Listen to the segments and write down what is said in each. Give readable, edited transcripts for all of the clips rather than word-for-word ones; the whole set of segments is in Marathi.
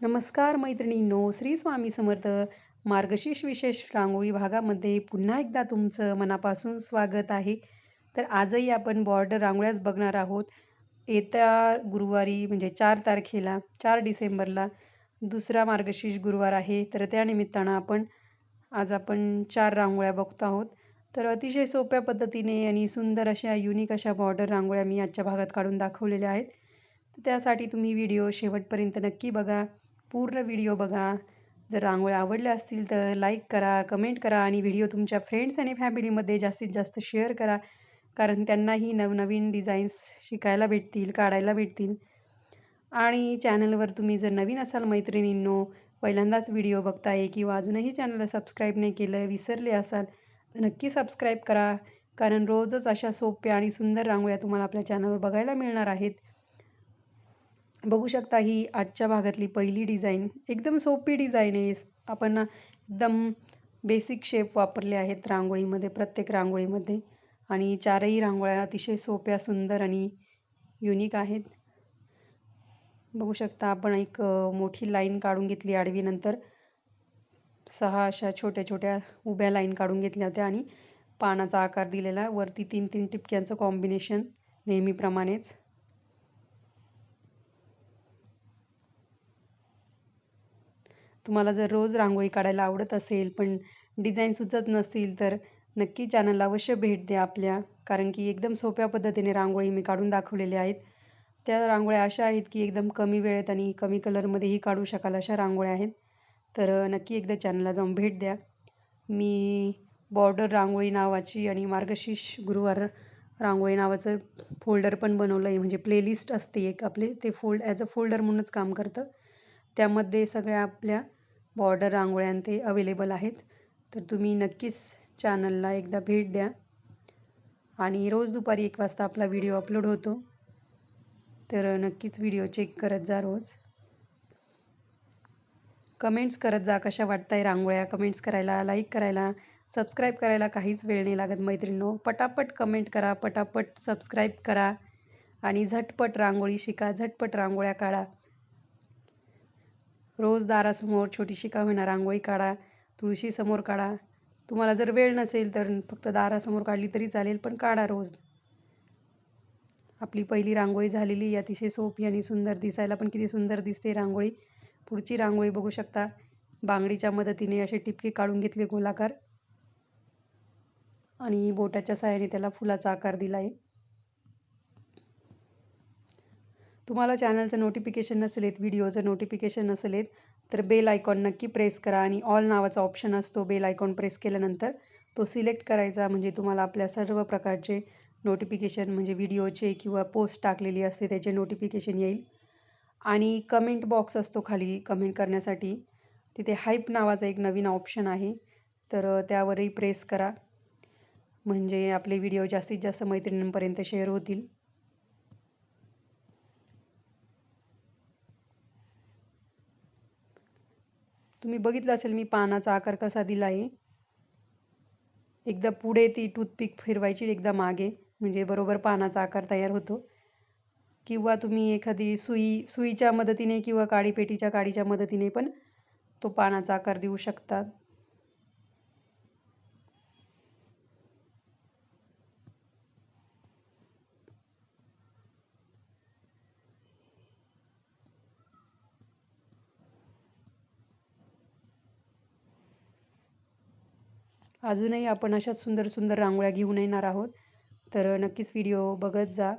नमस्कार मैत्रिणींनो, श्री स्वामी समर्थ. मार्गशीर्ष विशेष रांगोळी भागामध्ये पुन्हा एकदा तुमचं मनापासून स्वागत आहे. तर आजही आपण बॉर्डर रांगोळ्याच बघणार आहोत. येत्या गुरुवारी म्हणजे 4 तारखेला 4 डिसेंबरला दुसरा मार्गशीर्ष गुरुवार आहे. तर त्या निमित्तानं आज आपण 4 रांगोळ्या बघतो आहोत. तर अतिशय सोप्या पद्धतीने आणि सुंदर अशा युनिक अशा बॉर्डर रांगोळ्या मी आजच्या भागात काढून दाखवलेल्या आहेत. तर त्यासाठी तुम्ही व्हिडिओ शेवटपर्यंत नक्की बघा. पूर्ण व्हिडिओ बघा. जर रांगोळ्या आवडल्या असतील तर लाईक करा, कमेंट करा आणि व्हिडिओ तुमच्या फ्रेंड्स आणि फॅमिलीमध्ये जास्तीत जास्त शेअर करा. कारण त्यांनाही नवनवीन डिझाईन्स शिकायला भेटतील, काढायला भेटतील. आणि चॅनलवर तुम्ही जर नवीन असाल मैत्रिणींनो, पहिल्यांदाच व्हिडिओ बघताय किंवा अजूनही चॅनलला सबस्क्राईब नाही केलं, विसरले असाल तर नक्की सबस्क्राईब करा. कारण रोजच अशा सोप्या आणि सुंदर रांगोळ्या तुम्हाला आपल्या चॅनलवर बघायला मिळणार आहेत. बघू शकता ही आजच्या भागातली पहिली डिझाईन एकदम सोपी डिझाईन आहे. आपण एकदम बेसिक शेप वापरले आहेत रांगोळीमध्ये, प्रत्येक रांगोळीमध्ये. आणि चारही रांगोळ्या अतिशय सोप्या, सुंदर आणि युनिक आहेत. बघू शकता आपण एक मोठी लाईन काढून घेतली आडवी, नंतर 6 अशा छोट्या छोट्या उभ्या लाईन काढून घेतल्या होत्या आणि पानाचा आकार दिलेला, वरती 3-3 टिपक्यांचं कॉम्बिनेशन नेहमीप्रमाणेच. तुम्हाला जर रोज रांगोळी काढायला आवडत असेल पण डिझाईन सुचत नसतील तर नक्की चॅनलला अवश्य भेट द्या आपल्या. कारण की एकदम सोप्या पद्धतीने रांगोळी मी काढून दाखवलेल्या आहेत. त्या रांगोळ्या अशा आहेत की एकदम कमी वेळेत आणि कमी कलरमध्येही काढू शकाल अशा रांगोळ्या आहेत. तर नक्की एकदा चॅनलला जाऊन भेट द्या. मी बॉर्डर रांगोळी नावाची आणि मार्गशीर्ष गुरुवार रांगोळी नावाचं फोल्डर पण बनवलं आहे. म्हणजे प्लेलिस्ट असते एक आपली, ते ॲज अ फोल्डर म्हणूनच काम करतं. त्यामध्ये सगळ्या आपल्या बॉर्डर रांगोळ्या ते अवेलेबल आहेत. तर तुम्ही नक्कीच चॅनलला एकदा भेट द्या. आणि रोज दुपारी 1 वाजता आपला व्हिडिओ अपलोड होतो. तर नक्कीच व्हिडिओ चेक करत जा रोज. कमेंट्स करत जा कशा वाटताय रांगोळ्या. कमेंट्स करायला, लाईक करायला, सबस्क्राईब करायला काहीच वेळ नाही लागत मैत्रिणींनो. पटापट कमेंट करा, पटापट सबस्क्राईब करा आणि झटपट रांगोळी शिका, झटपट रांगोळ्या काढा. रोज दारासमोर छोटीशी का होईना रांगोळी काढा, तुळशीसमोर काढा. तुम्हाला जर वेळ नसेल तर फक्त दारासमोर काढली तरी चालेल, पण काढा रोज. आपली पहिली रांगोळी झालेली अतिशय सोपी आणि सुंदर, दिसायला पण किती सुंदर दिसते रांगोळी. पुढची रांगोळी बघू शकता. बांगडीच्या मदतीने असे टिपके काढून घेतले गोलाकार आणि बोटाच्या सहाय्याने त्याला फुलाचा आकार दिला आहे. तुम्हाला चॅनलचं नोटिफिकेशन नसेल येत, व्हिडिओचं नोटिफिकेशन नसेल येत, तर बेल आयकॉन नक्की प्रेस करा आणि ऑल नावाचा ऑप्शन असतो. बेल आयकॉन प्रेस केल्यानंतर तो सिलेक्ट करायचा, म्हणजे तुम्हाला आपल्या सर्व प्रकारचे नोटिफिकेशन, म्हणजे व्हिडिओचे किंवा पोस्ट टाकलेली असते त्याचे नोटिफिकेशन येईल. आणि कमेंट बॉक्स असतो खाली कमेंट करण्यासाठी, तिथे हाईप नावाचा एक नवीन ऑप्शन आहे. तर त्यावरही प्रेस करा, म्हणजे आपले व्हिडिओ जास्तीत जास्त मैत्रिणींपर्यंत शेअर होतील. तुम्ही बघितलं असेल मी पानाचा आकार कसा दिला आहे. एकदा पुढे ती टूथपिक फिरवायची, एकदा मागे, म्हणजे बरोबर पानाचा आकार तयार होतो. किंवा तुम्ही एखादी सुईच्या मदतीने किंवा काडीपेटीच्या काडीच्या मदतीने पण तो पानाचा आकार देऊ शकता. अजूनही आपण अशाच सुंदर सुंदर रांगोळ्या घेऊन येणार आहोत. तर नक्कीच व्हिडिओ बघत जा.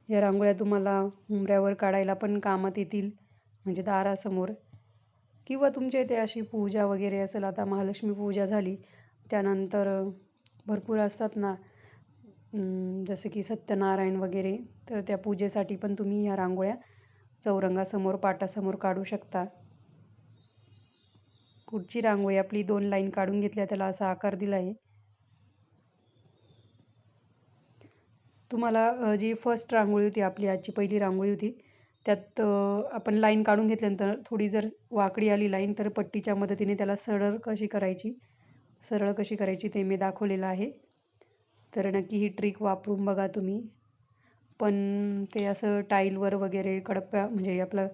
या रांगोळ्या तुम्हाला उंबऱ्यावर काढायला पण कामात येतील, म्हणजे दारासमोर. किंवा तुमच्या इथे अशी पूजा वगैरे असेल, आता महालक्ष्मी पूजा झाली त्यानंतर भरपूर असतात ना, जसे की सत्यनारायण वगैरे, तर त्या पूजेसाठी पण तुम्ही ह्या रांगोळ्या चौरंगासमोर, पाटासमोर काढू शकता. पुढची रांगोळी आपली 2 लाईन काढून घेतल्या, त्याला असा आकार दिला आहे. तुम्हाला जी फर्स्ट रांगोळी होती, आपली आजची पहिली रांगोळी होती, त्यात आपण लाईन काढून घेतल्यानंतर थोडी जर वाकडी आली लाईन, तर पट्टीच्या मदतीने त्याला सरळ कशी करायची ते मी दाखवलेलं आहे. तर नक्की ही ट्रिक वापरून बघा तुम्ही. पण ते असं टाईलवर वगैरे कडप्या म्हणजे आपलं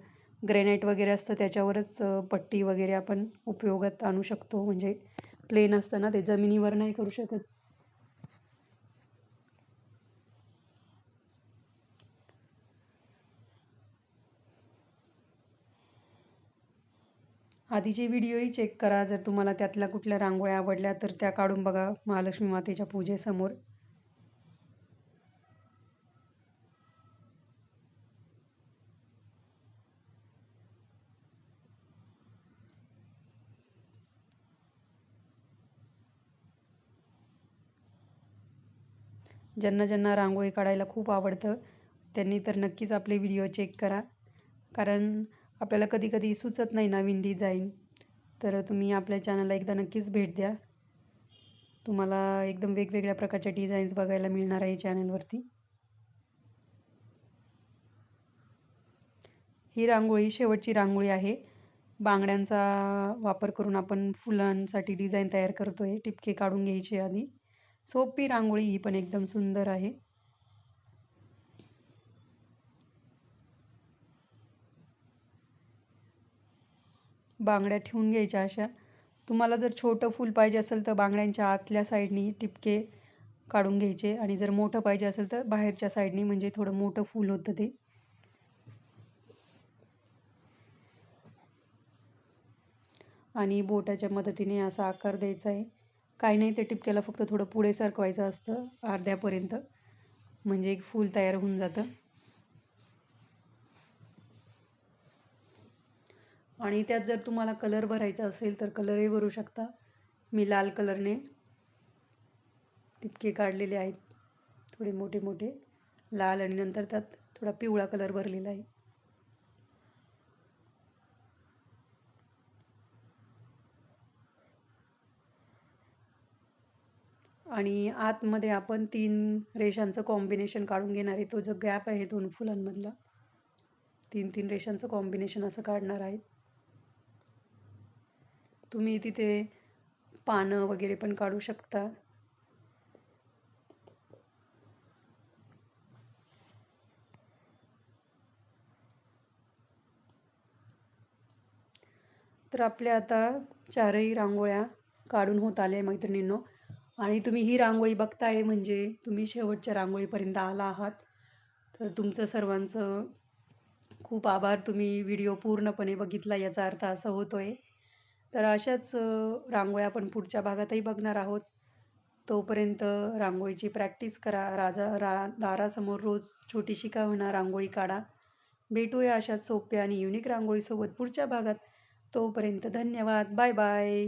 ग्रेनाईट वगैरे असतं त्याच्यावरच पट्टी वगैरे आपण उपयोगात आणू शकतो. म्हणजे प्लेन असतं ना ते जमिनीवर नाही करू शकत. आधीचे व्हिडिओही चेक करा. जर तुम्हाला त्यातल्या कुठल्या रांगोळ्या आवडल्या तर त्या काढून बघा महालक्ष्मी मातेच्या पूजेसमोर. ज्यांना ज्यांना रांगोळी काढायला खूप आवडतं त्यांनी तर नक्कीच आपले व्हिडिओ चेक करा. कारण आपल्याला कधी-कधी सुचत नाही नवीन डिझाईन. तर तुम्ही आपल्या चॅनलला एकदा नक्कीच भेट द्या. तुम्हाला एकदम वेगवेगळ्या प्रकारच्या डिझाईन्स बघायला मिळणार आहे चॅनलवरती. ही रांगोळी शेवटची रांगोळी आहे. बांगड्यांचा वापर करून आपण फुलांसाठी डिझाईन तयार करतोय. टिपके काढून घ्यायचे आधी. सोपी रांगोळी ही पण एकदम सुंदर आहे. बांगड्या ठेवून घ्यायच्या अशा. तुम्हाला जर छोटं फूल पाहिजे असेल तर बांगड्यांच्या आतल्या साईडनी टिपके काढून घ्यायचे आणि जर मोठं पाहिजे असेल तर बाहेरच्या साईडनी म्हणजे थोडं मोठं फूल होतं ते. आणि बोटाच्या मदतीने असा आकार द्यायचा आहे. काही नाही ते टिपक्याला फक्त थोडं पुढे सरकवायचं असतं अर्ध्यापर्यंत म्हणजे एक फूल तयार होऊन जातं. आणि त्यात जर तुम्हाला कलर भरायचा असेल तर कलरही भरू शकता. मी लाल कलरने टिपके काढलेले आहेत. थोडे मोठे मोठे लाल आणि नंतर त्यात थोडा पिवळा कलर भरलेला आहे. आणि आतमध्ये आपण 3 रेषांचं कॉम्बिनेशन काढून घेणार आहे. तो जो गॅप आहे 2 फुलांमधला 3-3 रेषांचं कॉम्बिनेशन असं काढणार आहे. तुम्ही तिथे पानं वगैरे पण काढू शकता. तर आपल्या आता 4ही रांगोळ्या काढून होत आल्या मैत्रिणींनो. आणि तुम्ही ही रांगोळी बघताय म्हणजे तुम्ही शेवटच्या रांगोळीपर्यंत आला आहात. तर तुमचं सर्वांचं खूप आभार. तुम्ही व्हिडिओ पूर्णपणे बघितला याचा अर्थ असा होतोय. तर अशाच रांगोळ्या आपण पुढच्या भागातही बघणार आहोत. तोपर्यंत रांगोळीची प्रॅक्टिस करा. दारासमोर रोज छोटीशी का होईना रांगोळी काढा. भेटूया अशाच सोप्या आणि युनिक रांगोळीसोबत पुढच्या भागात. तोपर्यंत धन्यवाद. Bye bye.